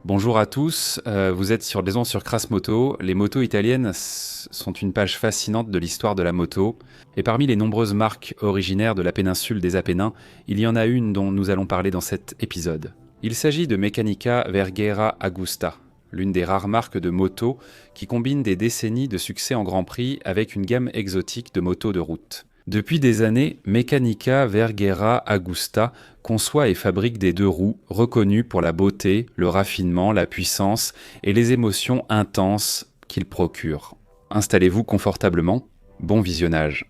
Bonjour à tous, vous êtes sur les ondes sur Crasmoto. Les motos italiennes sont une page fascinante de l'histoire de la moto. Et parmi les nombreuses marques originaires de la péninsule des Apennins, il y en a une dont nous allons parler dans cet épisode. Il s'agit de Meccanica Verghera Agusta, l'une des rares marques de motos qui combine des décennies de succès en Grand Prix avec une gamme exotique de motos de route. Depuis des années, Meccanica Verghera Agusta conçoit et fabrique des deux roues reconnus pour la beauté, le raffinement, la puissance et les émotions intenses qu'ils procurent. Installez-vous confortablement, bon visionnage.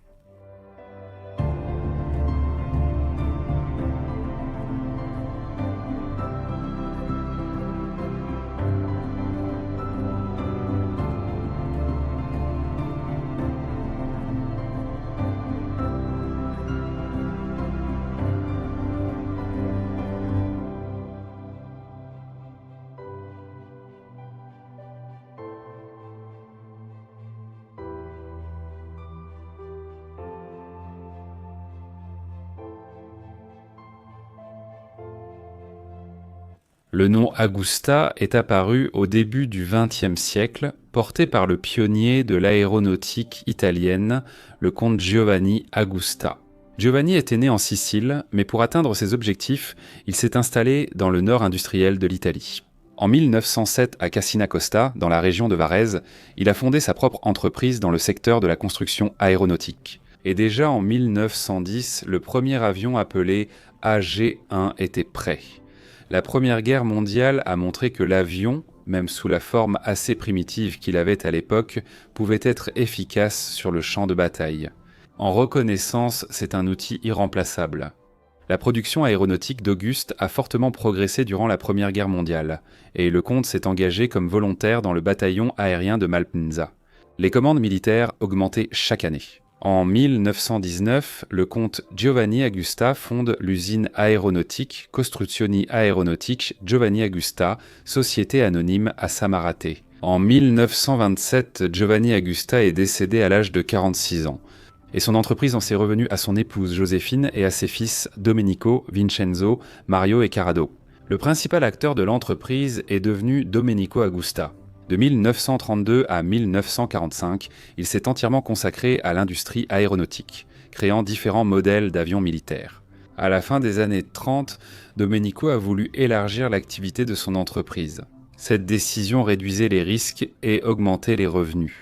Le nom Agusta est apparu au début du XXe siècle, porté par le pionnier de l'aéronautique italienne, le comte Giovanni Agusta. Giovanni était né en Sicile, mais pour atteindre ses objectifs, il s'est installé dans le nord industriel de l'Italie. En 1907, à Cassina Costa, dans la région de Varèse, il a fondé sa propre entreprise dans le secteur de la construction aéronautique. Et déjà en 1910, le premier avion appelé AG-1 était prêt. La Première Guerre mondiale a montré que l'avion, même sous la forme assez primitive qu'il avait à l'époque, pouvait être efficace sur le champ de bataille. En reconnaissance, c'est un outil irremplaçable. La production aéronautique d'Auguste a fortement progressé durant la Première Guerre mondiale, et le comte s'est engagé comme volontaire dans le bataillon aérien de Malpensa. Les commandes militaires augmentaient chaque année. En 1919, le comte Giovanni Agusta fonde l'usine aéronautique Costruzioni Aeronautiche Giovanni Agusta, société anonyme à Samarate. En 1927, Giovanni Agusta est décédé à l'âge de 46 ans. Et son entreprise en s'est revenue à son épouse Joséphine et à ses fils Domenico, Vincenzo, Mario et Carrado. Le principal acteur de l'entreprise est devenu Domenico Agusta. De 1932 à 1945, il s'est entièrement consacré à l'industrie aéronautique, créant différents modèles d'avions militaires. À la fin des années 30, Domenico a voulu élargir l'activité de son entreprise. Cette décision réduisait les risques et augmentait les revenus.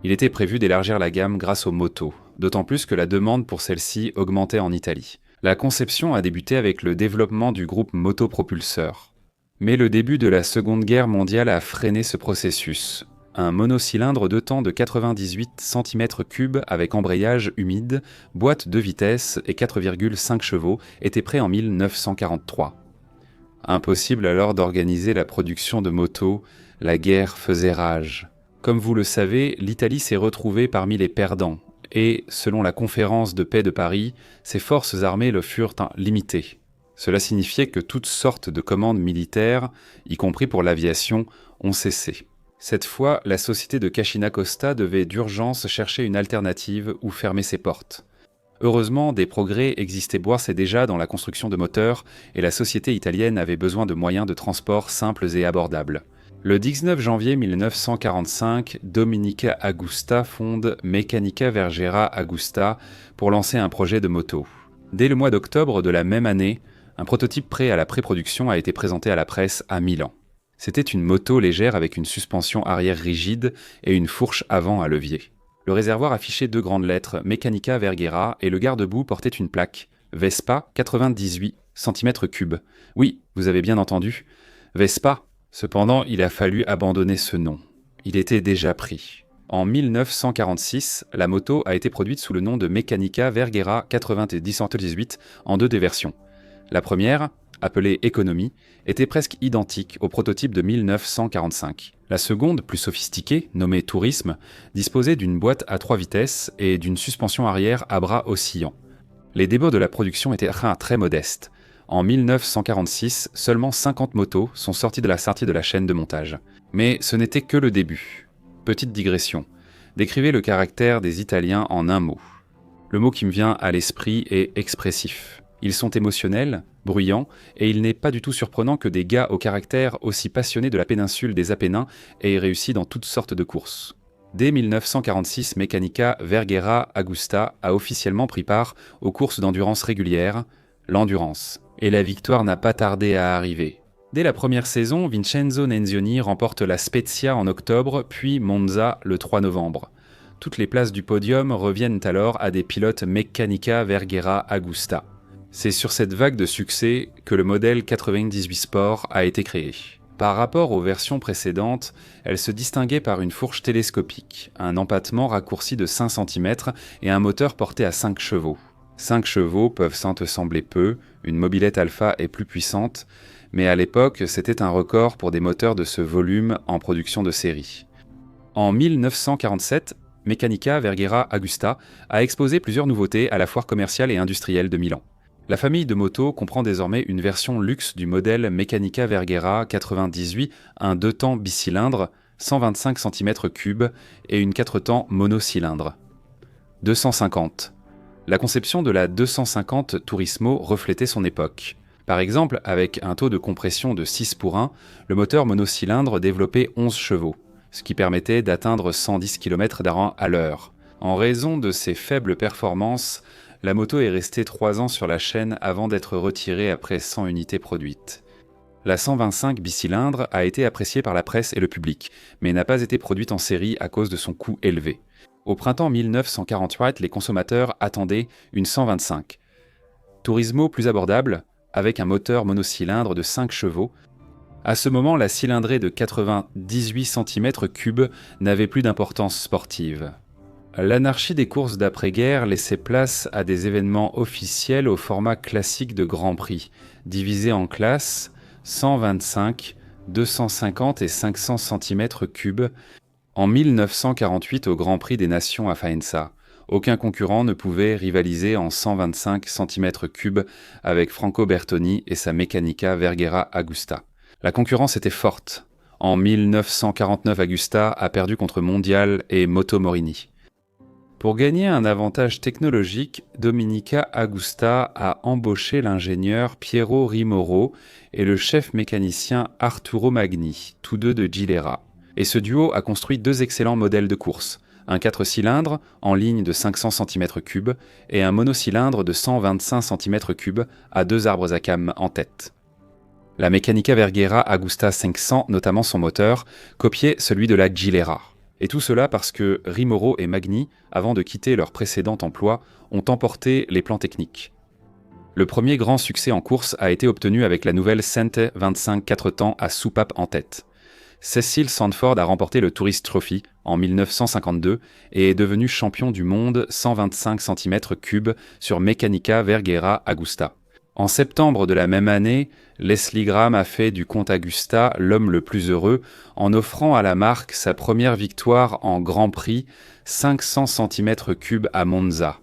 Il était prévu d'élargir la gamme grâce aux motos, d'autant plus que la demande pour celles-ci augmentait en Italie. La conception a débuté avec le développement du groupe motopropulseur. Mais le début de la Seconde Guerre mondiale a freiné ce processus. Un monocylindre de temps de 98 cm3 avec embrayage humide, boîte de vitesse et 4,5 chevaux était prêt en 1943. Impossible alors d'organiser la production de motos, la guerre faisait rage. Comme vous le savez, l'Italie s'est retrouvée parmi les perdants, et, selon la conférence de paix de Paris, ses forces armées le furent limitées. Cela signifiait que toutes sortes de commandes militaires, y compris pour l'aviation, ont cessé. Cette fois, la société de Cassina Costa devait d'urgence chercher une alternative ou fermer ses portes. Heureusement, des progrès existaient boire déjà dans la construction de moteurs et la société italienne avait besoin de moyens de transport simples et abordables. Le 19 janvier 1945, Domenica Agusta fonde Meccanica Verghera Agusta pour lancer un projet de moto. Dès le mois d'octobre de la même année, un prototype prêt à la pré-production a été présenté à la presse à Milan. C'était une moto légère avec une suspension arrière rigide et une fourche avant à levier. Le réservoir affichait deux grandes lettres, Meccanica Verghera, et le garde-boue portait une plaque, Vespa 98 cm3. Oui, vous avez bien entendu, Vespa. Cependant, il a fallu abandonner ce nom. Il était déjà pris. En 1946, la moto a été produite sous le nom de Meccanica Verghera 90 cm18 en deux versions. La première, appelée Economy, était presque identique au prototype de 1945. La seconde, plus sophistiquée, nommée Tourisme, disposait d'une boîte à 3 vitesses et d'une suspension arrière à bras oscillants. Les débuts de la production étaient très modestes. En 1946, seulement 50 motos sont sorties de la chaîne de montage. Mais ce n'était que le début. Petite digression. Décrivez le caractère des Italiens en un mot. Le mot qui me vient à l'esprit est expressif. Ils sont émotionnels, bruyants, et il n'est pas du tout surprenant que des gars au caractère aussi passionnés de la péninsule des Apennins aient réussi dans toutes sortes de courses. Dès 1946, Meccanica Verghera Agusta a officiellement pris part aux courses d'endurance régulières, l'endurance. Et la victoire n'a pas tardé à arriver. Dès la première saison, Vincenzo Nenzioni remporte la Spezia en octobre, puis Monza le 3 novembre. Toutes les places du podium reviennent alors à des pilotes Meccanica Verghera Agusta. C'est sur cette vague de succès que le modèle 98 Sport a été créé. Par rapport aux versions précédentes, elle se distinguait par une fourche télescopique, un empattement raccourci de 5 cm et un moteur porté à 5 chevaux. 5 chevaux peuvent sans te sembler peu, une mobilette alpha est plus puissante, mais à l'époque, c'était un record pour des moteurs de ce volume en production de série. En 1947, Meccanica Verghera Agusta a exposé plusieurs nouveautés à la foire commerciale et industrielle de Milan. La famille de motos comprend désormais une version luxe du modèle Meccanica Verghera 98, un 2 temps bicylindre, 125 cm3 et une 4 temps monocylindre. 250. La conception de la 250 Turismo reflétait son époque. Par exemple, avec un taux de compression de 6 pour 1, le moteur monocylindre développait 11 chevaux, ce qui permettait d'atteindre 110 km/h à l'heure. En raison de ses faibles performances, la moto est restée 3 ans sur la chaîne avant d'être retirée après 100 unités produites. La 125 bicylindre a été appréciée par la presse et le public, mais n'a pas été produite en série à cause de son coût élevé. Au printemps 1948, les consommateurs attendaient une 125. Turismo plus abordable, avec un moteur monocylindre de 5 chevaux. À ce moment, la cylindrée de 98 cm3 n'avait plus d'importance sportive. L'anarchie des courses d'après-guerre laissait place à des événements officiels au format classique de Grand Prix, divisés en classes 125, 250 et 500 cm3. En 1948 au Grand Prix des Nations à Faenza, aucun concurrent ne pouvait rivaliser en 125 cm3 avec Franco Bertoni et sa Meccanica Verghera Agusta. La concurrence était forte. En 1949, Agusta a perdu contre Mondial et Moto Morini. Pour gagner un avantage technologique, Domenica Agusta a embauché l'ingénieur Piero Rimoro et le chef mécanicien Arturo Magni, tous deux de Gilera. Et ce duo a construit 2 excellents modèles de course, un 4 cylindres en ligne de 500 cm3 et un monocylindre de 125 cm3 à 2 arbres à cames en tête. La Meccanica Verghera Agusta 500, notamment son moteur, copiait celui de la Gilera. Et tout cela parce que Rimoro et Magni, avant de quitter leur précédent emploi, ont emporté les plans techniques. Le premier grand succès en course a été obtenu avec la nouvelle Sente 25 4 temps à soupape en tête. Cecil Sandford a remporté le Tourist Trophy en 1952 et est devenu champion du monde 125 cm3 sur Meccanica Verghera Agusta. En septembre de la même année, Leslie Graham a fait du Comte Agusta l'homme le plus heureux en offrant à la marque sa première victoire en Grand Prix 500 cm3 à Monza,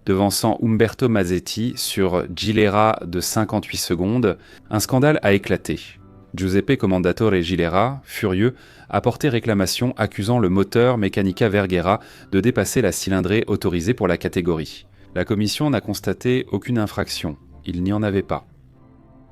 devançant Umberto Mazzetti sur Gilera de 58 secondes. Un scandale a éclaté. Giuseppe Commendatore Gilera, furieux, a porté réclamation accusant le moteur Meccanica Verghera de dépasser la cylindrée autorisée pour la catégorie. La commission n'a constaté aucune infraction. Il n'y en avait pas.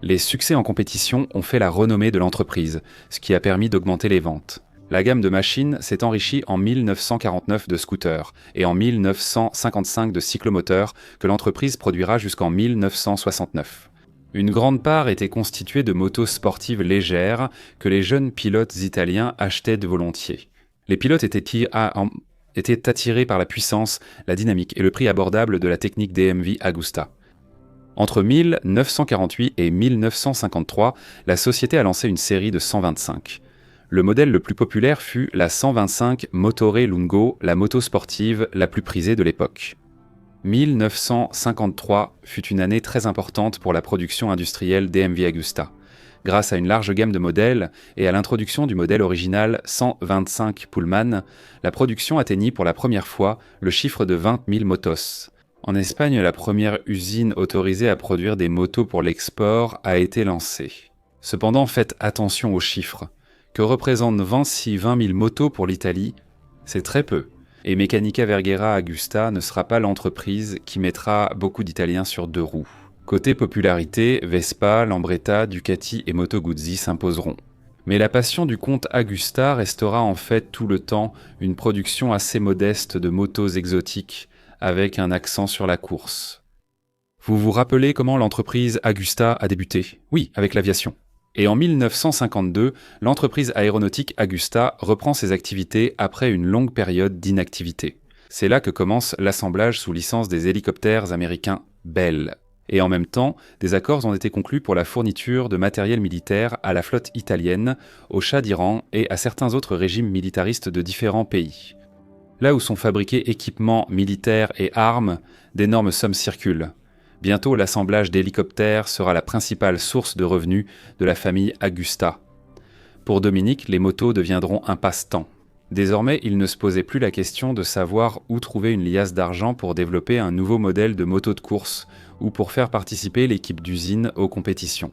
Les succès en compétition ont fait la renommée de l'entreprise, ce qui a permis d'augmenter les ventes. La gamme de machines s'est enrichie en 1949 de scooters et en 1955 de cyclomoteurs que l'entreprise produira jusqu'en 1969. Une grande part était constituée de motos sportives légères que les jeunes pilotes italiens achetaient de volontiers. Les pilotes étaient attirés par la puissance, la dynamique et le prix abordable de la technique DMV Agusta. Entre 1948 et 1953, la société a lancé une série de 125. Le modèle le plus populaire fut la 125 Motore Lungo, la moto sportive la plus prisée de l'époque. 1953 fut une année très importante pour la production industrielle DMV Agusta. Grâce à une large gamme de modèles et à l'introduction du modèle original 125 Pullman, la production atteignit pour la première fois le chiffre de 20 000 motos. En Espagne, la première usine autorisée à produire des motos pour l'export a été lancée. Cependant, faites attention aux chiffres. Que représentent 20 000 motos pour l'Italie? C'est très peu. Et Meccanica Verghera Agusta ne sera pas l'entreprise qui mettra beaucoup d'Italiens sur 2 roues. Côté popularité, Vespa, Lambretta, Ducati et Moto Guzzi s'imposeront. Mais la passion du comte Agusta restera en fait tout le temps une production assez modeste de motos exotiques, avec un accent sur la course. Vous vous rappelez comment l'entreprise Agusta a débuté? Oui, avec l'aviation. Et en 1952, l'entreprise aéronautique Agusta reprend ses activités après une longue période d'inactivité. C'est là que commence l'assemblage sous licence des hélicoptères américains Bell. Et en même temps, des accords ont été conclus pour la fourniture de matériel militaire à la flotte italienne, au Shah d'Iran et à certains autres régimes militaristes de différents pays. Là où sont fabriqués équipements militaires et armes, d'énormes sommes circulent. Bientôt, l'assemblage d'hélicoptères sera la principale source de revenus de la famille Agusta. Pour Dominique, les motos deviendront un passe-temps. Désormais, il ne se posait plus la question de savoir où trouver une liasse d'argent pour développer un nouveau modèle de moto de course ou pour faire participer l'équipe d'usine aux compétitions.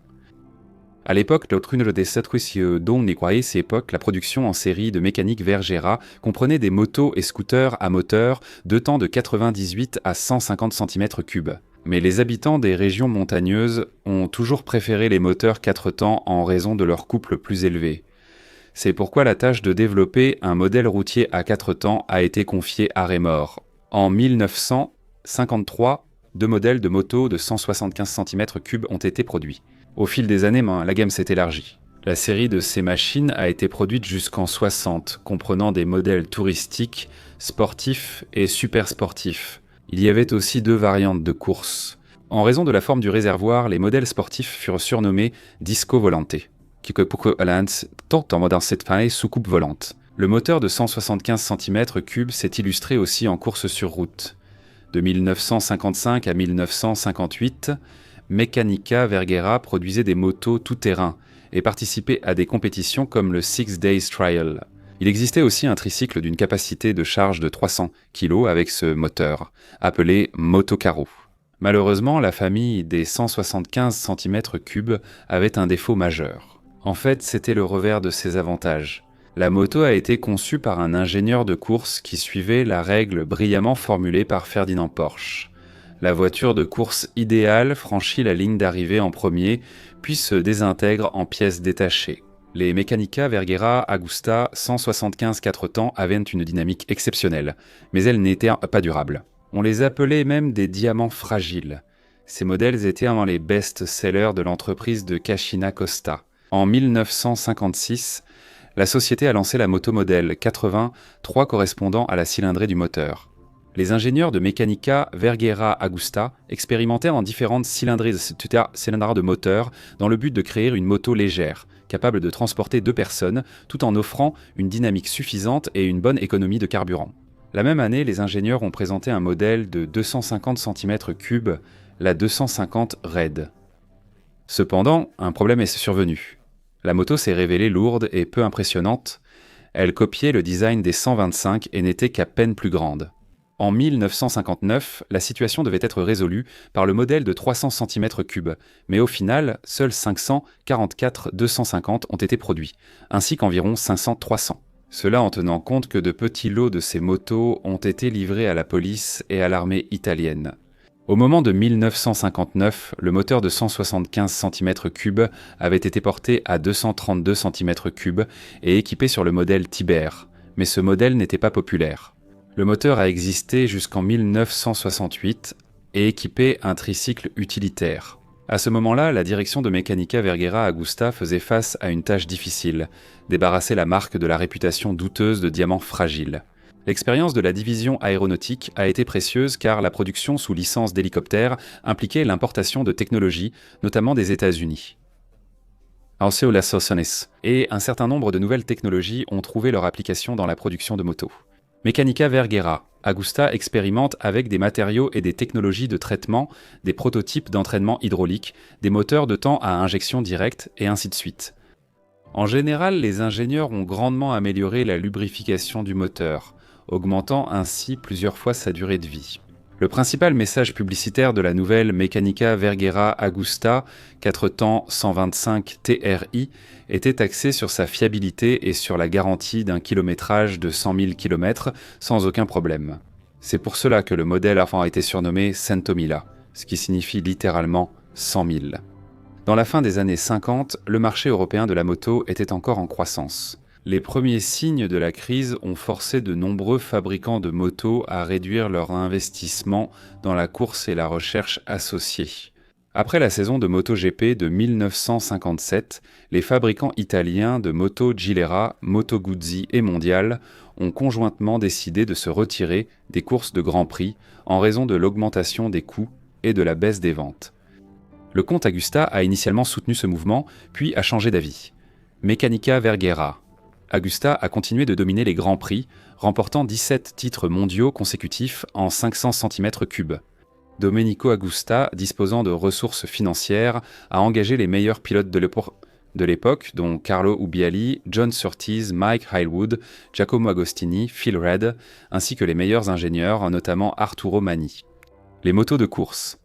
À l'époque, la production en série de mécanique Vergera comprenait des motos et scooters à moteur de temps de 98 à 150 cm3. Mais les habitants des régions montagneuses ont toujours préféré les moteurs 4 temps en raison de leur couple plus élevé. C'est pourquoi la tâche de développer un modèle routier à 4 temps a été confiée à Rémor. En 1953, 2 modèles de motos de 175 cm3 ont été produits. Au fil des années, la gamme s'est élargie. La série de ces machines a été produite jusqu'en 60, comprenant des modèles touristiques, sportifs et super sportifs. Il y avait aussi 2 variantes de course. En raison de la forme du réservoir, les modèles sportifs furent surnommés Disco Volante, soucoupe volante. Le moteur de 175 cm3 s'est illustré aussi en course sur route. De 1955 à 1958, Meccanica Vergera produisait des motos tout-terrain et participait à des compétitions comme le Six Days Trial. Il existait aussi un tricycle d'une capacité de charge de 300 kg avec ce moteur, appelé Motocaro. Malheureusement, la famille des 175 cm3 avait un défaut majeur. En fait, c'était le revers de ses avantages. La moto a été conçue par un ingénieur de course qui suivait la règle brillamment formulée par Ferdinand Porsche. La voiture de course idéale franchit la ligne d'arrivée en premier, puis se désintègre en pièces détachées. Les Meccanica Vergera Agusta 175 4 temps avaient une dynamique exceptionnelle, mais elles n'étaient pas durables. On les appelait même des diamants fragiles. Ces modèles étaient un des best-sellers de l'entreprise de Cascina Costa. En 1956, la société a lancé la moto modèle 80, 3 correspondant à la cylindrée du moteur. Les ingénieurs de Meccanica Vergera Agusta expérimentèrent en différentes cylindrées de moteur dans le but de créer une moto légère, capable de transporter 2 personnes, tout en offrant une dynamique suffisante et une bonne économie de carburant. La même année, les ingénieurs ont présenté un modèle de 250 cm3, la 250 Red. Cependant, un problème est survenu. La moto s'est révélée lourde et peu impressionnante. Elle copiait le design des 125 et n'était qu'à peine plus grande. En 1959, la situation devait être résolue par le modèle de 300 cm3, mais au final, seuls 544 250 ont été produits, ainsi qu'environ 500 300. Cela en tenant compte que de petits lots de ces motos ont été livrés à la police et à l'armée italienne. Au moment de 1959, le moteur de 175 cm3 avait été porté à 232 cm3 et équipé sur le modèle Tiber, mais ce modèle n'était pas populaire. Le moteur a existé jusqu'en 1968 et équipait un tricycle utilitaire. À ce moment-là, la direction de Meccanica Vergera Agusta faisait face à une tâche difficile, débarrasser la marque de la réputation douteuse de diamants fragiles. L'expérience de la division aéronautique a été précieuse car la production sous licence d'hélicoptères impliquait l'importation de technologies, notamment des États-Unis. Et un certain nombre de nouvelles technologies ont trouvé leur application dans la production de motos. Meccanica Vergera Agusta expérimente avec des matériaux et des technologies de traitement, des prototypes d'entraînement hydraulique, des moteurs de temps à injection directe, et ainsi de suite. En général, les ingénieurs ont grandement amélioré la lubrification du moteur, augmentant ainsi plusieurs fois sa durée de vie. Le principal message publicitaire de la nouvelle Meccanica Vergera Agusta 4 temps 125 TRI était axé sur sa fiabilité et sur la garantie d'un kilométrage de 100 000 km sans aucun problème. C'est pour cela que le modèle a été surnommé Centomila, ce qui signifie littéralement 100 000. Dans la fin des années 50, le marché européen de la moto était encore en croissance. Les premiers signes de la crise ont forcé de nombreux fabricants de motos à réduire leur investissement dans la course et la recherche associées. Après la saison de MotoGP de 1957, les fabricants italiens de motos Gilera, Moto Guzzi et Mondial ont conjointement décidé de se retirer des courses de Grand Prix en raison de l'augmentation des coûts et de la baisse des ventes. Le comte Agusta a initialement soutenu ce mouvement, puis a changé d'avis. Meccanica Verghera. Agusta a continué de dominer les Grands Prix, remportant 17 titres mondiaux consécutifs en 500 cm3. Domenico Agusta, disposant de ressources financières, a engagé les meilleurs pilotes de l'époque, dont Carlo Ubbiali, John Surtees, Mike Highwood, Giacomo Agostini, Phil Red, ainsi que les meilleurs ingénieurs, notamment Arturo Mani. Les motos de course.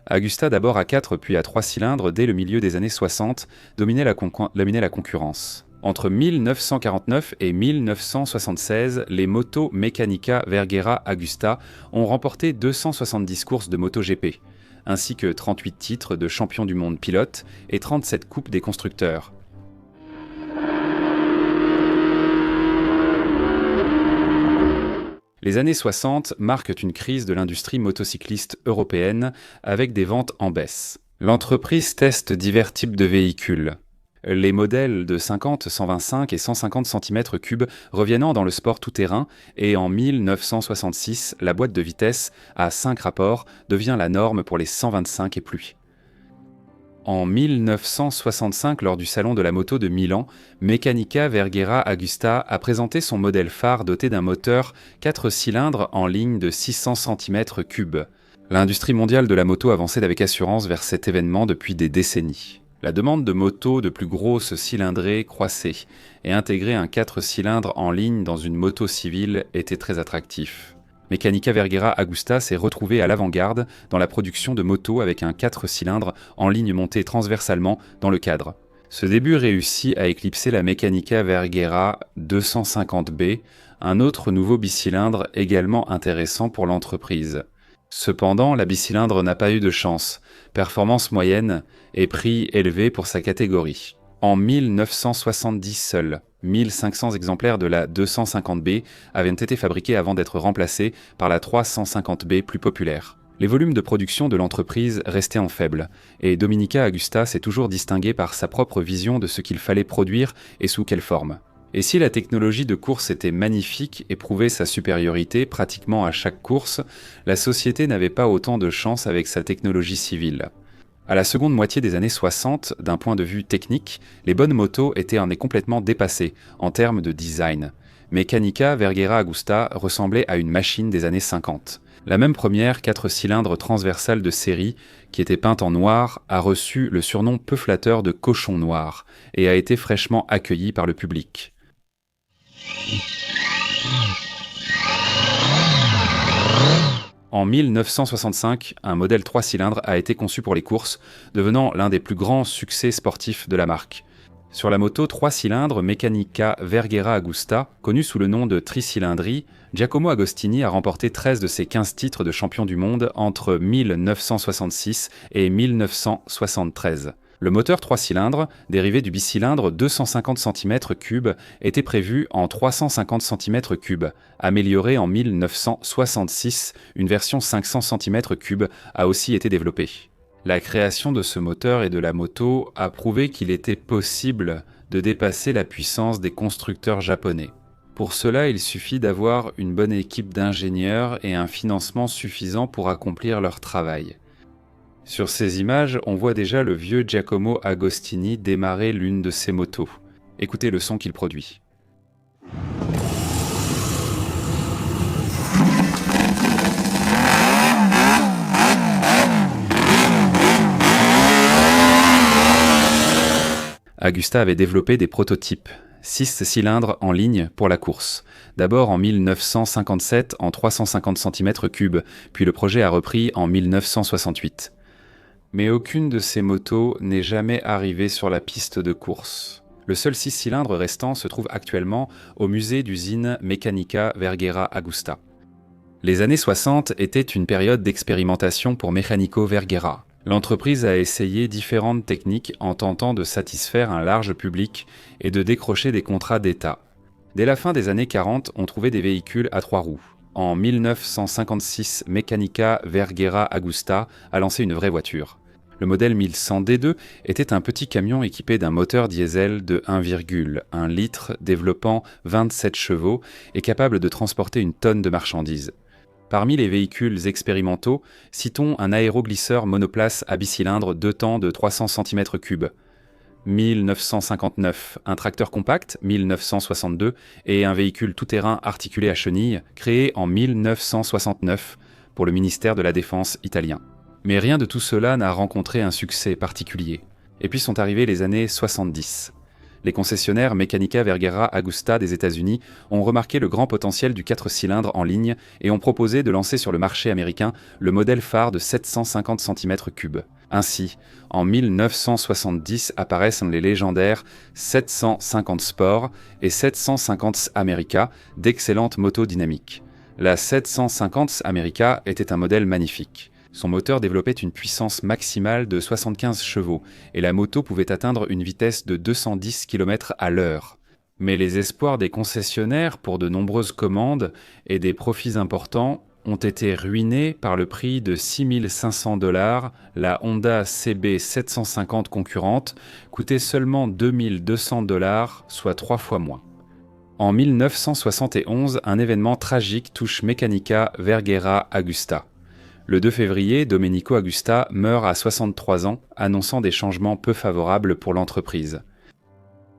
Agusta, d'abord à 4 puis à 3 cylindres dès le milieu des années 60, dominait la concurrence. Entre 1949 et 1976, les motos Meccanica Verghera Agusta ont remporté 270 courses de MotoGP, ainsi que 38 titres de champion du monde pilote et 37 coupes des constructeurs. Les années 60 marquent une crise de l'industrie motocycliste européenne avec des ventes en baisse. L'entreprise teste divers types de véhicules. Les modèles de 50, 125 et 150 cm3 reviennent dans le sport tout-terrain et en 1966, la boîte de vitesse à 5 rapports devient la norme pour les 125 et plus. En 1965, lors du salon de la moto de Milan, Meccanica Verghera Agusta a présenté son modèle phare doté d'un moteur 4 cylindres en ligne de 600 cm3. L'industrie mondiale de la moto avançait avec assurance vers cet événement depuis des décennies. La demande de motos de plus grosses cylindrées croissait, et intégrer un 4 cylindres en ligne dans une moto civile était très attractif. Meccanica Verghera Agusta s'est retrouvé à l'avant-garde dans la production de motos avec un 4 cylindres en ligne montée transversalement dans le cadre. Ce début réussit à éclipser la Meccanica Verghera 250B, un autre nouveau bicylindre également intéressant pour l'entreprise. Cependant, la bicylindre n'a pas eu de chance, performance moyenne et prix élevé pour sa catégorie. En 1970 seuls, 1500 exemplaires de la 250B avaient été fabriqués avant d'être remplacés par la 350B plus populaire. Les volumes de production de l'entreprise restaient en faible, et Domenica Agusta s'est toujours distingué par sa propre vision de ce qu'il fallait produire et sous quelle forme. Et si la technologie de course était magnifique et prouvait sa supériorité pratiquement à chaque course, la société n'avait pas autant de chance avec sa technologie civile. À la seconde moitié des années 60, d'un point de vue technique, les bonnes motos étaient complètement dépassées en termes de design. Meccanica Verghera Agusta ressemblait à une machine des années 50. La même première 4 cylindres transversale de série, qui était peinte en noir, a reçu le surnom peu flatteur de cochon noir et a été fraîchement accueillie par le public. En 1965, un modèle 3 cylindres a été conçu pour les courses, devenant l'un des plus grands succès sportifs de la marque. Sur la moto 3 cylindres Meccanica Verghera Agusta, connue sous le nom de tricylindrie, Giacomo Agostini a remporté 13 de ses 15 titres de champion du monde entre 1966 et 1973. Le moteur 3 cylindres, dérivé du bicylindre 250 cm3, était prévu en 350 cm3. Amélioré en 1966, une version 500 cm3 a aussi été développée. La création de ce moteur et de la moto a prouvé qu'il était possible de dépasser la puissance des constructeurs japonais. Pour cela, il suffit d'avoir une bonne équipe d'ingénieurs et un financement suffisant pour accomplir leur travail. Sur ces images, on voit déjà le vieux Giacomo Agostini démarrer l'une de ses motos. Écoutez le son qu'il produit. Agusta avait développé des prototypes, 6 cylindres en ligne pour la course. D'abord en 1957 en 350 cm3, puis le projet a repris en 1968. Mais aucune de ces motos n'est jamais arrivée sur la piste de course. Le seul 6 cylindres restant se trouve actuellement au musée d'usine Meccanica Verghera Agusta. Les années 60 étaient une période d'expérimentation pour Mecánico Verghera. L'entreprise a essayé différentes techniques en tentant de satisfaire un large public et de décrocher des contrats d'État. Dès la fin des années 40, on trouvait des véhicules à 3 roues. En 1956, Meccanica Verghera Agusta a lancé une vraie voiture. Le modèle 1100D2 était un petit camion équipé d'un moteur diesel de 1,1 litre développant 27 chevaux et capable de transporter une tonne de marchandises. Parmi les véhicules expérimentaux, citons un aéroglisseur monoplace à bicylindre 2 temps de 300 cm3. 1959, un tracteur compact, 1962, et un véhicule tout-terrain articulé à chenilles, créé en 1969 pour le ministère de la Défense italien. Mais rien de tout cela n'a rencontré un succès particulier. Et puis sont arrivées les années 70. Les concessionnaires Meccanica Verghera Agusta des États-Unis ont remarqué le grand potentiel du 4 cylindres en ligne et ont proposé de lancer sur le marché américain le modèle phare de 750 cm3. Ainsi, en 1970 apparaissent les légendaires 750 Sport et 750 America, d'excellentes motos dynamiques. La 750 America était un modèle magnifique. Son moteur développait une puissance maximale de 75 chevaux et la moto pouvait atteindre une vitesse de 210 km/h. Mais les espoirs des concessionnaires pour de nombreuses commandes et des profits importants ont été ruinés par le prix de $6 500. La Honda CB 750 concurrente coûtait seulement $2 200, soit 3 fois moins. En 1971, un événement tragique touche Meccanica Verghera Agusta. Le 2 février, Domenico Agusta meurt à 63 ans, annonçant des changements peu favorables pour l'entreprise.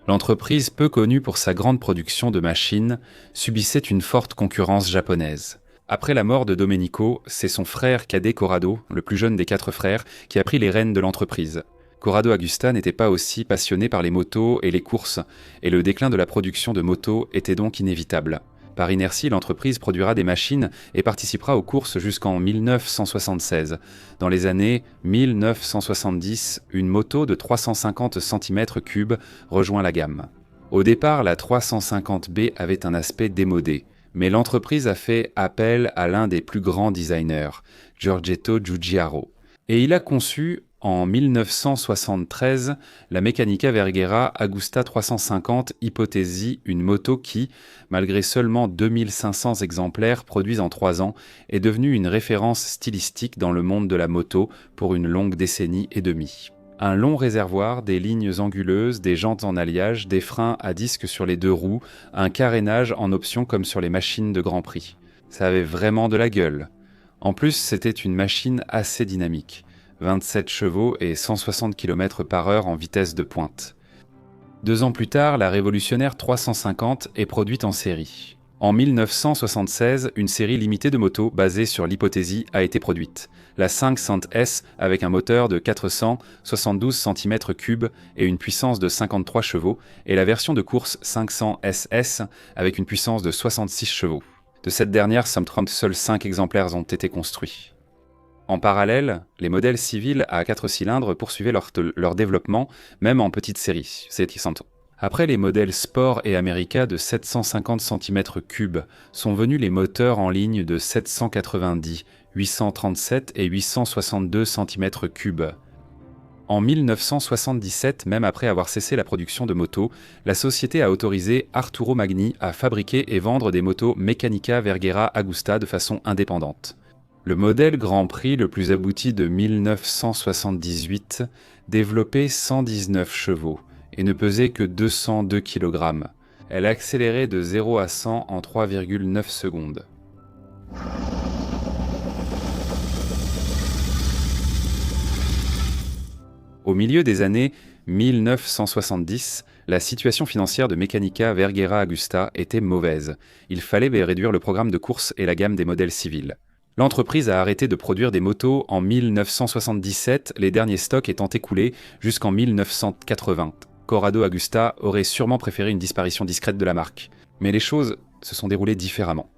L'entreprise, peu connue pour sa grande production de machines, subissait une forte concurrence japonaise. Après la mort de Domenico, c'est son frère cadet Corrado, le plus jeune des 4 frères, qui a pris les rênes de l'entreprise. Corrado Agusta n'était pas aussi passionné par les motos et les courses, et le déclin de la production de motos était donc inévitable. Par inertie, l'entreprise produira des machines et participera aux courses jusqu'en 1976. Dans les années 1970, une moto de 350 cm3 rejoint la gamme. Au départ, la 350B avait un aspect démodé, mais l'entreprise a fait appel à l'un des plus grands designers, Giorgetto Giugiaro. Et il a conçu, en 1973, la Meccanica Verghera Agusta 350 Ipotesi, une moto qui, malgré seulement 2500 exemplaires produits en 3 ans, est devenue une référence stylistique dans le monde de la moto pour une longue décennie et demie. Un long réservoir, des lignes anguleuses, des jantes en alliage, des freins à disque sur les 2 roues, un carénage en option comme sur les machines de Grand Prix. Ça avait vraiment de la gueule. En plus, c'était une machine assez dynamique. 27 chevaux et 160 km/h en vitesse de pointe. 2 ans plus tard, la révolutionnaire 350 est produite en série. En 1976, une série limitée de motos basée sur l'Hypothèse a été produite. La 500S avec un moteur de 472 cm3 et une puissance de 53 chevaux, et la version de course 500SS avec une puissance de 66 chevaux. De cette dernière, seuls 5 exemplaires ont été construits. En parallèle, les modèles civils à 4 cylindres poursuivaient leur développement, même en petite série. Après les modèles Sport et America de 750 cm3, sont venus les moteurs en ligne de 790, 837 et 862 cm3. En 1977, même après avoir cessé la production de motos, la société a autorisé Arturo Magni à fabriquer et vendre des motos Meccanica Verghera Agusta de façon indépendante. Le modèle Grand Prix le plus abouti de 1978 développait 119 chevaux et ne pesait que 202 kg. Elle accélérait de 0 à 100 en 3,9 secondes. Au milieu des années 1970, la situation financière de Meccanica Verghera Agusta était mauvaise. Il fallait réduire le programme de course et la gamme des modèles civils. L'entreprise a arrêté de produire des motos en 1977, les derniers stocks étant écoulés jusqu'en 1980. Corrado Agusta aurait sûrement préféré une disparition discrète de la marque. Mais les choses se sont déroulées différemment.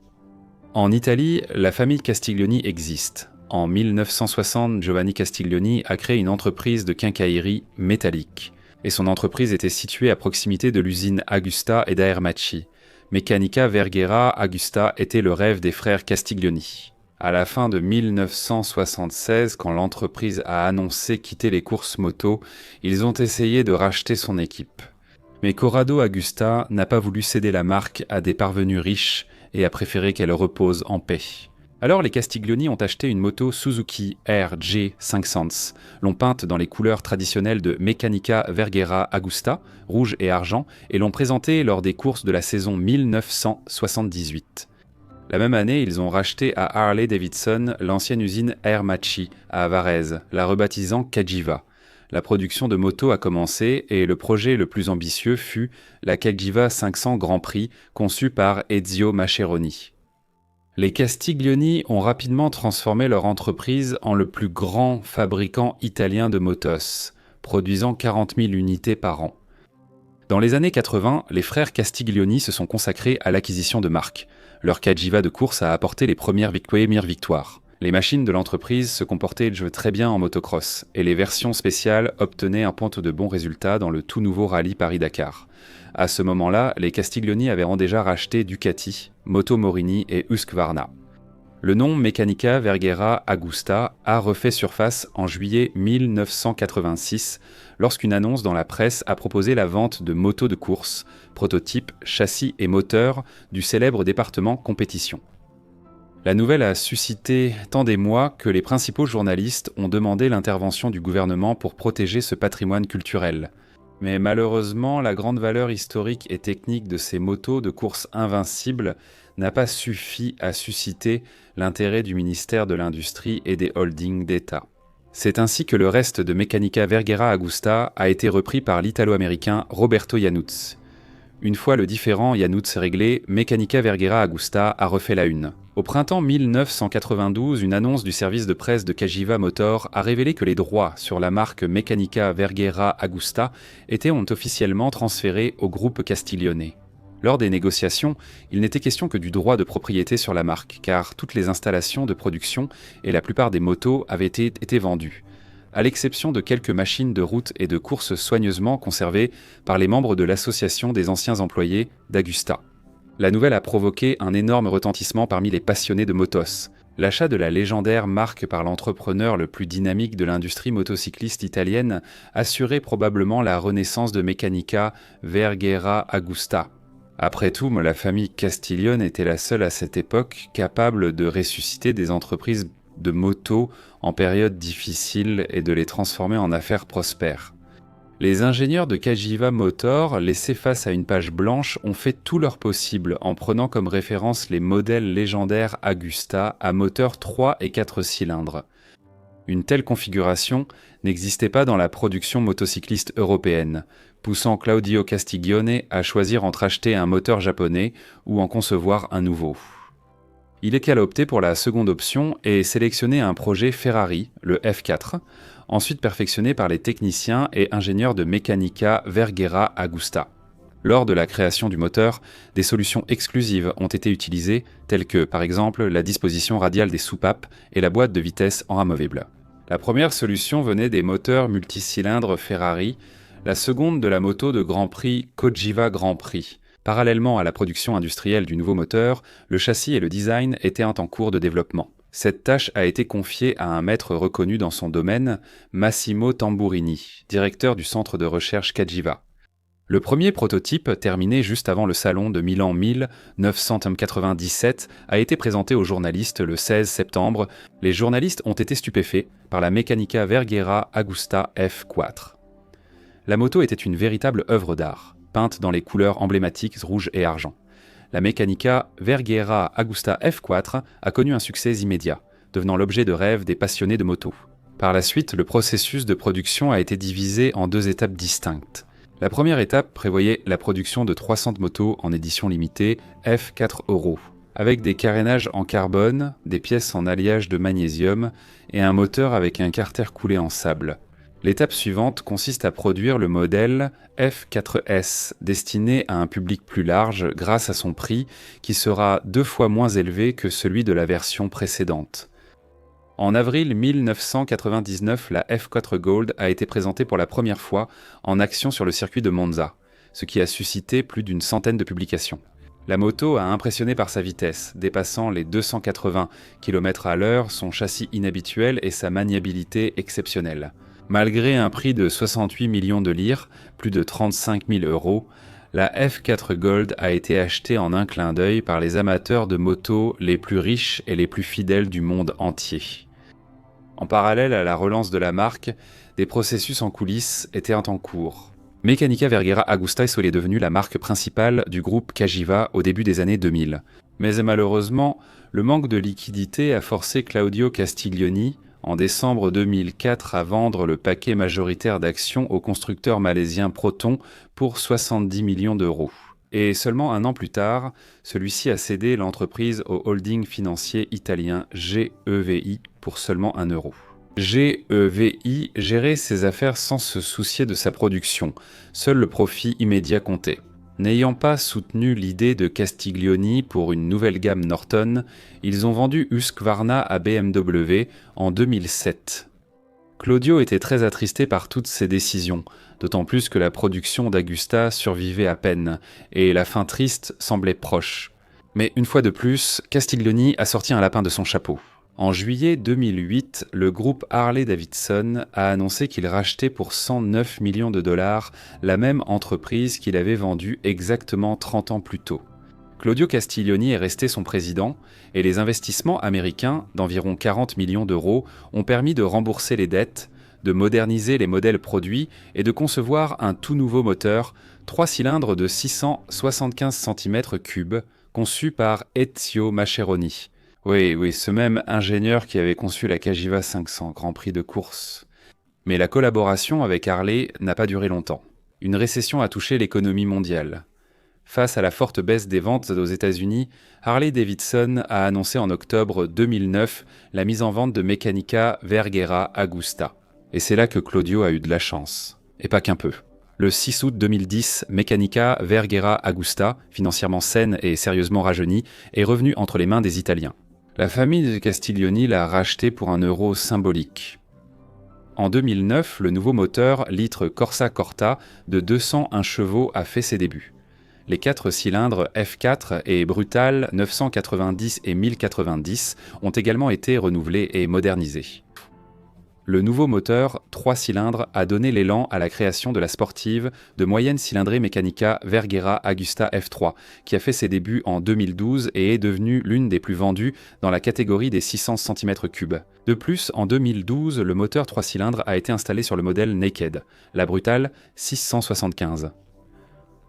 En Italie, la famille Castiglioni existe. En 1960, Giovanni Castiglioni a créé une entreprise de quincaillerie métallique. Et son entreprise était située à proximité de l'usine Agusta et d'Aermacchi. Meccanica Verghera Agusta était le rêve des frères Castiglioni. À la fin de 1976, quand l'entreprise a annoncé quitter les courses moto, ils ont essayé de racheter son équipe. Mais Corrado Agusta n'a pas voulu céder la marque à des parvenus riches et a préféré qu'elle repose en paix. Alors les Castiglioni ont acheté une moto Suzuki RG500, l'ont peinte dans les couleurs traditionnelles de Meccanica Verghera Agusta, rouge et argent, et l'ont présentée lors des courses de la saison 1978. La même année, ils ont racheté à Harley-Davidson l'ancienne usine Air Machi à Varese, la rebaptisant Cagiva. La production de motos a commencé et le projet le plus ambitieux fut la Cagiva 500 Grand Prix conçue par Ezio Mascheroni. Les Castiglioni ont rapidement transformé leur entreprise en le plus grand fabricant italien de motos, produisant 40 000 unités par an. Dans les années 80, les frères Castiglioni se sont consacrés à l'acquisition de marques. Leur Cagiva de course a apporté les premières victoires. Les machines de l'entreprise se comportaient très bien en motocross, et les versions spéciales obtenaient un point de bons résultats dans le tout nouveau rallye Paris-Dakar. À ce moment-là, les Castiglioni avaient déjà racheté Ducati, Moto Morini et Husqvarna. Le nom Meccanica Verghera Agusta a refait surface en juillet 1986 lorsqu'une annonce dans la presse a proposé la vente de motos de course, prototypes, châssis et moteurs du célèbre département compétition. La nouvelle a suscité tant d'émoi que les principaux journalistes ont demandé l'intervention du gouvernement pour protéger ce patrimoine culturel. Mais malheureusement, la grande valeur historique et technique de ces motos de course invincibles n'a pas suffi à susciter l'intérêt du ministère de l'Industrie et des holdings d'État. C'est ainsi que le reste de Meccanica Verghera Agusta a été repris par l'italo-américain Roberto Iannuzzi. Une fois le différend Iannuzzi réglé, Meccanica Verghera Agusta a refait la une. Au printemps 1992, une annonce du service de presse de Cagiva Motor a révélé que les droits sur la marque Meccanica Verghera Agusta ont officiellement transférés au groupe Castiglione. Lors des négociations, il n'était question que du droit de propriété sur la marque, car toutes les installations de production et la plupart des motos avaient été vendues, à l'exception de quelques machines de route et de course soigneusement conservées par les membres de l'association des anciens employés d'Agusta. La nouvelle a provoqué un énorme retentissement parmi les passionnés de motos. L'achat de la légendaire marque par l'entrepreneur le plus dynamique de l'industrie motocycliste italienne assurait probablement la renaissance de Meccanica Verghera Agusta. Après tout, la famille Castiglione était la seule à cette époque capable de ressusciter des entreprises de motos en période difficile et de les transformer en affaires prospères. Les ingénieurs de Cagiva Motor, laissés face à une page blanche, ont fait tout leur possible en prenant comme référence les modèles légendaires Agusta à moteur 3 et 4 cylindres. Une telle configuration n'existait pas dans la production motocycliste européenne, poussant Claudio Castiglione à choisir entre acheter un moteur japonais ou en concevoir un nouveau. Il est qu'à opter pour la seconde option et sélectionner un projet Ferrari, le F4, ensuite perfectionné par les techniciens et ingénieurs de Meccanica Verghera Agusta. Lors de la création du moteur, des solutions exclusives ont été utilisées, telles que, par exemple, la disposition radiale des soupapes et la boîte de vitesse en amovible. La première solution venait des moteurs multicylindres Ferrari, la seconde de la moto de Grand Prix Cagiva Grand Prix. Parallèlement à la production industrielle du nouveau moteur, le châssis et le design étaient en cours de développement. Cette tâche a été confiée à un maître reconnu dans son domaine, Massimo Tamburini, directeur du centre de recherche Cagiva. Le premier prototype, terminé juste avant le salon de Milan 1997, a été présenté aux journalistes le 16 septembre. Les journalistes ont été stupéfaits par la Meccanica Verghera Agusta F4. La moto était une véritable œuvre d'art, peinte dans les couleurs emblématiques rouge et argent. La Meccanica Verghera Agusta F4 a connu un succès immédiat, devenant l'objet de rêve des passionnés de moto. Par la suite, le processus de production a été divisé en deux étapes distinctes. La première étape prévoyait la production de 300 motos en édition limitée F4 Euro, avec des carénages en carbone, des pièces en alliage de magnésium et un moteur avec un carter coulé en sable. L'étape suivante consiste à produire le modèle F4S, destiné à un public plus large grâce à son prix qui sera 2 fois moins élevé que celui de la version précédente. En avril 1999, la F4 Gold a été présentée pour la première fois en action sur le circuit de Monza, ce qui a suscité plus d'une centaine de publications. La moto a impressionné par sa vitesse, dépassant les 280 km/h, son châssis inhabituel et sa maniabilité exceptionnelle. Malgré un prix de 68 millions de lire, plus de 35 000 euros, la F4 Gold a été achetée en un clin d'œil par les amateurs de motos les plus riches et les plus fidèles du monde entier. En parallèle à la relance de la marque, des processus en coulisses étaient en cours. Meccanica Verghera Agusta est devenue la marque principale du groupe Cagiva au début des années 2000. Mais malheureusement, le manque de liquidité a forcé Claudio Castiglioni, en décembre 2004, à vendre le paquet majoritaire d'actions au constructeur malaisien Proton pour 70 millions d'euros. Et seulement un an plus tard, celui-ci a cédé l'entreprise au holding financier italien GEVI pour seulement 1 euro. GEVI gérait ses affaires sans se soucier de sa production, seul le profit immédiat comptait. N'ayant pas soutenu l'idée de Castiglioni pour une nouvelle gamme Norton, ils ont vendu Husqvarna à BMW en 2007. Claudio était très attristé par toutes ces décisions, d'autant plus que la production d'Agusta survivait à peine, et la fin triste semblait proche. Mais une fois de plus, Castiglioni a sorti un lapin de son chapeau. En juillet 2008, le groupe Harley-Davidson a annoncé qu'il rachetait pour 109 millions de dollars la même entreprise qu'il avait vendue exactement 30 ans plus tôt. Claudio Castiglioni est resté son président et les investissements américains d'environ 40 millions d'euros ont permis de rembourser les dettes, de moderniser les modèles produits et de concevoir un tout nouveau moteur 3 cylindres de 675 cm3 conçu par Ezio Mascheroni. Oui, ce même ingénieur qui avait conçu la Cagiva 500 Grand Prix de course. Mais la collaboration avec Harley n'a pas duré longtemps. Une récession a touché l'économie mondiale. Face à la forte baisse des ventes aux États-Unis, Harley-Davidson a annoncé en octobre 2009 la mise en vente de Meccanica Verghera Agusta. Et c'est là que Claudio a eu de la chance. Et pas qu'un peu. Le 6 août 2010, Meccanica Verghera Agusta, financièrement saine et sérieusement rajeunie, est revenue entre les mains des Italiens. La famille de Castiglioni l'a racheté pour 1 euro symbolique. En 2009, le nouveau moteur litre Corsa Corta de 201 chevaux a fait ses débuts. Les 4 cylindres F4 et Brutal 990 et 1090 ont également été renouvelés et modernisés. Le nouveau moteur 3 cylindres a donné l'élan à la création de la sportive de moyenne cylindrée Meccanica Verghera Agusta F3, qui a fait ses débuts en 2012 et est devenue l'une des plus vendues dans la catégorie des 600 cm3. De plus, en 2012, le moteur 3 cylindres a été installé sur le modèle Naked, la Brutal 675.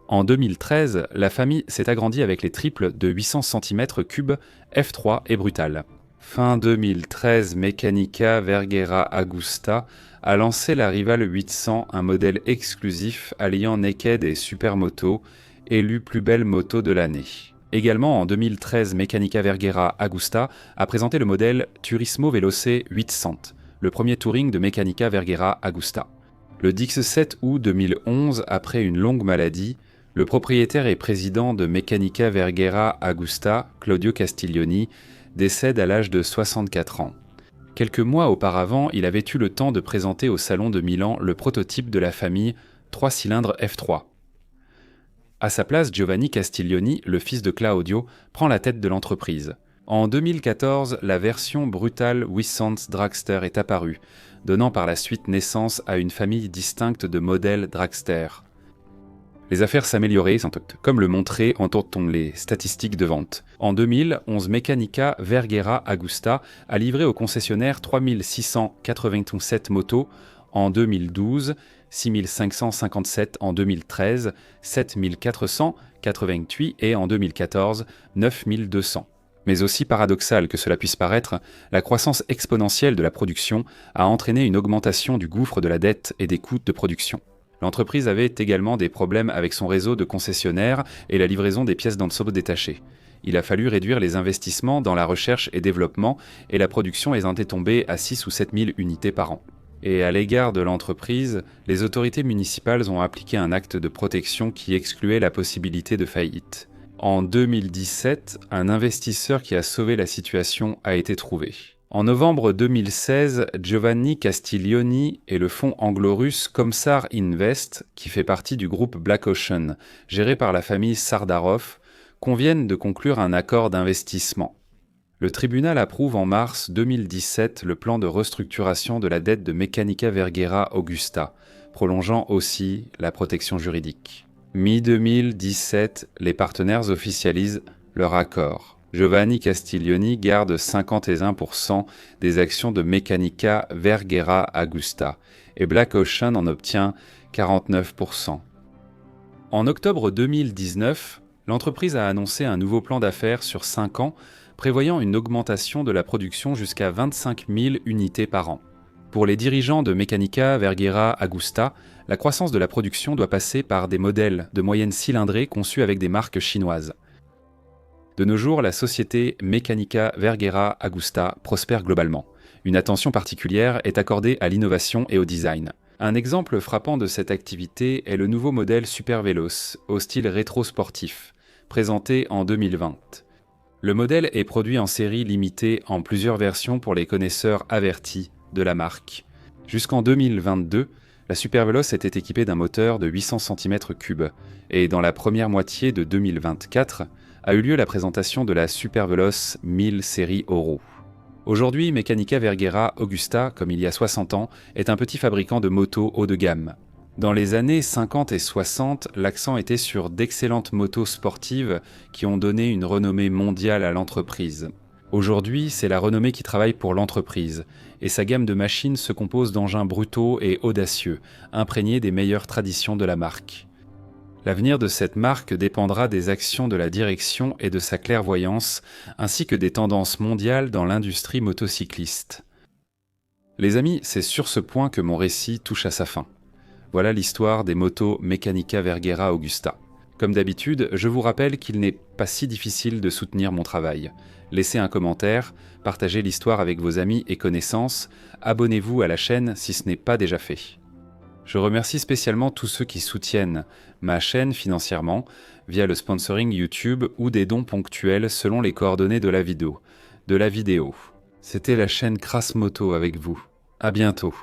En 2013, la famille s'est agrandie avec les triples de 800 cm3 F3 et Brutal. Fin 2013, Meccanica Verghera Agusta a lancé la Rival 800, un modèle exclusif alliant Naked et Supermoto, élu plus belle moto de l'année. Également en 2013, Meccanica Verghera Agusta a présenté le modèle Turismo Veloce 800, le premier touring de Meccanica Verghera Agusta. Le 17 août 2011, après une longue maladie, le propriétaire et président de Meccanica Verghera Agusta, Claudio Castiglioni, décède à l'âge de 64 ans. Quelques mois auparavant, il avait eu le temps de présenter au Salon de Milan le prototype de la famille 3 cylindres F3. À sa place, Giovanni Castiglioni, le fils de Claudio, prend la tête de l'entreprise. En 2014, la version Brutal 800 Dragster est apparue, donnant par la suite naissance à une famille distincte de modèles Dragster. Les affaires s'amélioraient, comme le montraient les statistiques de vente. En 2011, Meccanica Verghera Agusta a livré au concessionnaire 3687 motos en 2012, 6557 en 2013, 7488 et en 2014, 9200. Mais aussi paradoxal que cela puisse paraître, la croissance exponentielle de la production a entraîné une augmentation du gouffre de la dette et des coûts de production. L'entreprise avait également des problèmes avec son réseau de concessionnaires et la livraison des pièces d'ensemble détachées. Il a fallu réduire les investissements dans la recherche et développement et la production est tombée à 6 ou 7 000 unités par an. Et à l'égard de l'entreprise, les autorités municipales ont appliqué un acte de protection qui excluait la possibilité de faillite. En 2017, un investisseur qui a sauvé la situation a été trouvé. En novembre 2016, Giovanni Castiglioni et le fonds anglo-russe Comsar Invest, qui fait partie du groupe Black Ocean, géré par la famille Sardarov, conviennent de conclure un accord d'investissement. Le tribunal approuve en mars 2017 le plan de restructuration de la dette de Meccanica Verghera Augusta, prolongeant aussi la protection juridique. Mi-2017, les partenaires officialisent leur accord. Giovanni Castiglioni garde 51% des actions de Meccanica Verghera Augusta et Black Ocean en obtient 49%. En octobre 2019, l'entreprise a annoncé un nouveau plan d'affaires sur 5 ans prévoyant une augmentation de la production jusqu'à 25 000 unités par an. Pour les dirigeants de Meccanica Verghera Augusta, la croissance de la production doit passer par des modèles de moyenne cylindrée conçus avec des marques chinoises. De nos jours, la société Meccanica Verghera Augusta prospère globalement. Une attention particulière est accordée à l'innovation et au design. Un exemple frappant de cette activité est le nouveau modèle Superveloce, au style rétro-sportif, présenté en 2020. Le modèle est produit en série limitée en plusieurs versions pour les connaisseurs avertis de la marque. Jusqu'en 2022, la Superveloce était équipée d'un moteur de 800 cm3 et dans la première moitié de 2024 a eu lieu la présentation de la Superveloce 1000 série Oro. Aujourd'hui, Meccanica Verghera Augusta, comme il y a 60 ans, est un petit fabricant de motos haut de gamme. Dans les années 50 et 60, l'accent était sur d'excellentes motos sportives qui ont donné une renommée mondiale à l'entreprise. Aujourd'hui, c'est la renommée qui travaille pour l'entreprise, et sa gamme de machines se compose d'engins brutaux et audacieux, imprégnés des meilleures traditions de la marque. L'avenir de cette marque dépendra des actions de la direction et de sa clairvoyance, ainsi que des tendances mondiales dans l'industrie motocycliste. Les amis, c'est sur ce point que mon récit touche à sa fin. Voilà l'histoire des motos Meccanica Verghera Augusta. Comme d'habitude, je vous rappelle qu'il n'est pas si difficile de soutenir mon travail. Laissez un commentaire, partagez l'histoire avec vos amis et connaissances, abonnez-vous à la chaîne si ce n'est pas déjà fait. Je remercie spécialement tous ceux qui soutiennent ma chaîne financièrement via le sponsoring YouTube ou des dons ponctuels selon les coordonnées de la vidéo. C'était la chaîne Crass Moto avec vous. À bientôt.